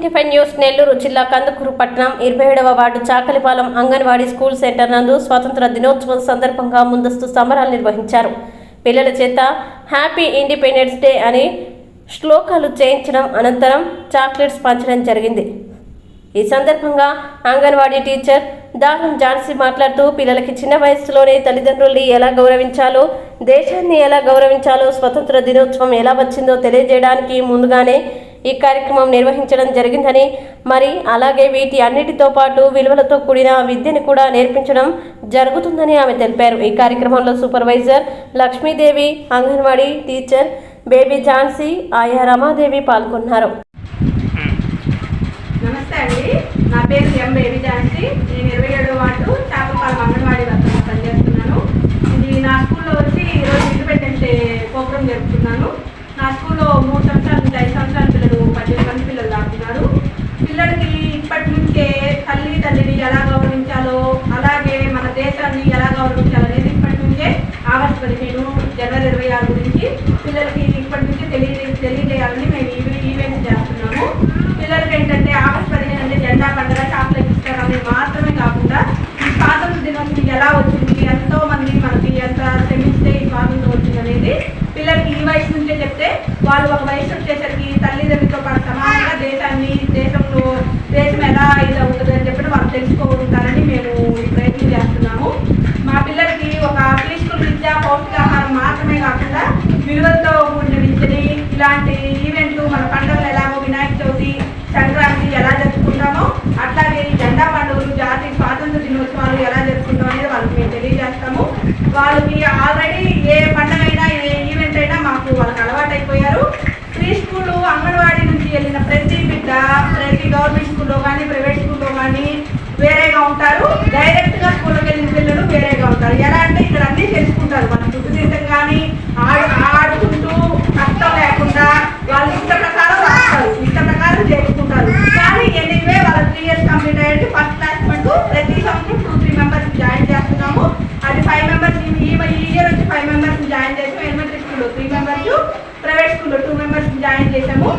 City news Nellore జిల్లా కందుకూరు పట్టణం 27వ ward Chakalipalem anganwadi school centre నందు స్వాతంత్ర దినోత్సవం సందర్భంగా ముందస్తు సంబరాలు నిర్వహించారు. పిల్లల చేత హ్యాపీ ఇండిపెండెన్స్ డే అని శ్లోకాలు చేయించడం అనంతరం చాక్లెట్స్ పంచడం జరిగింది. ఈ సందర్భంగా అంగన్వాడీ టీచర్ దారం ఝాన్సీ మాట్లాడుతూ పిల్లలకి చిన్న వయసులోనే తల్లిదండ్రుల్ని ఎలా గౌరవించాలో, దేశాన్ని ఎలా గౌరవించాలో, స్వతంత్ర దినోత్సవం ఎలా వచ్చిందో తెలియజేయడానికి ముందుగానే ఈ కార్యక్రమం నిర్వహించడం జరిగిందని, మరి అలాగే వీటి అన్నిటితో పాటు విలువలతో కూడిన విద్యను కూడా నేర్పించడం జరుగుతుందని ఆమె తెలిపారు. ఈ కార్యక్రమంలో supervisor Lakshmidevi, anganwadi teacher baby Jhansi, ఆయా రమాదేవి పాల్గొన్నారు. నమస్తే అండి, నా పేరు ఎం బేబీ ఝాన్సీ. నేను 27వ వార్డు చాకలిపాలెం అంగన్వాడీ వర్కర్గా పనిచేస్తున్నాను. ఇది నా స్కూల్లో వచ్చి ఈరోజు ఇండిపెండెన్స్ డే ప్రోగ్రామ్ జరుపుతున్నాను. నా స్కూల్లో 3 సంవత్సరాల నుంచి 5 సంవత్సరాల పిల్లలు 18 మంది పిల్లలు దాటుతున్నారు. పిల్లలకి ఇప్పటి నుంచే తండ్రిని ఎలా గౌరవించాలో, అలాగే మన దేశాన్ని ఎలా గౌరవించాలో అనేది ఇప్పటి నుంచే ఆగస్టు 15 జనవరి 26 గురించి పిల్లలకి ఇప్పటి నుంచే తెలియజేయాలని మేము ఈవెంట్ చేస్తున్నాము. పిల్లలకి ఏంటంటే ఆగస్టు 15 అంటే జెండా పండుగ, చాక్లెట్ ఇస్తారని మాత్రమే కాకుండా ఈ స్వాతంత్ర దినోత్సవం ఎలా వచ్చింది, ఎంతో మంది మనకి ఎంత శ్రమిస్తే ఈ స్వాతంత్రం వచ్చింది అనేది పిల్లలకి ఈ వయసు నుంచే చెప్తే వాళ్ళు ఒక వయసు వచ్చేసరికి తల్లిదండ్రులతో పాటు సమానంగా దేశం ఎలా ఇది అవుతుంది అని చెప్పి వాళ్ళు తెలుసుకోగలుగుతారని మేము ఈ ప్రయత్నం చేస్తున్నాము. మా పిల్లలకి ఒక పీస్ఫుల్ విద్య, పౌష్టికాహారం మాత్రమే కాకుండా విలువలతో కూడిన విద్యని, ఇలాంటి ఈవెంట్లు మన పండుగలు ఎలాగో వినాయక చవితి, సంక్రాంతి ఎలా జరుపుకుంటామో అట్లాగే ఈ జెండా పండుగలు, జాతీయ స్వాతంత్ర దినోత్సవాలు ఎలా జరుపుకుంటాం అనేది వాళ్ళకి మేము తెలియజేస్తాము. వాళ్ళకి ఆల్రెడీ ఏ పండుగ అయినా, ఏ ఈవెంట్ అయినా మాకు వాళ్ళకి అలవాటైపోయారు. ప్రీ స్కూలు, అంగన్వాడీ నుంచి వెళ్ళిన ప్రతి బిడ్డ ప్రతి గవర్నమెంట్ స్కూల్లో కానీ, ప్రైవేట్ స్కూల్లో కానీ వేరేగా ఉంటారు. డైరెక్ట్గా స్కూల్కి వెళ్ళిన పిల్లలు వేరేగా ఉంటారు. ఎలా అంటే ఇక్కడ అన్నీ తెలుసుకుంటారు. మనం ఫుడ్ తింటాం కానీ ఆడుకుంటూ కష్టం లేకుండా వాళ్ళు ఇష్ట ప్రకారం రాస్తారు, ఇష్ట ప్రకారం చేసుకుంటారు. కానీ ఎనీవే వాళ్ళ 3 years కంప్లీట్ అయ్యేది ఫస్ట్ క్లాస్ అంటూ ప్రతి సంవత్సరం 2-3 మెంబర్స్ జాయిన్ చేస్తున్నాము. అది 5 మెంబర్స్ ఈ ఇయర్ వచ్చి 5 మెంబర్స్ జాయిన్ చేసాము. ఎలిమెంటరీ స్కూల్లో 3 మెంబర్స్, ప్రైవేట్ స్కూల్లో 2 మెంబర్స్ జాయిన్ చేసాము.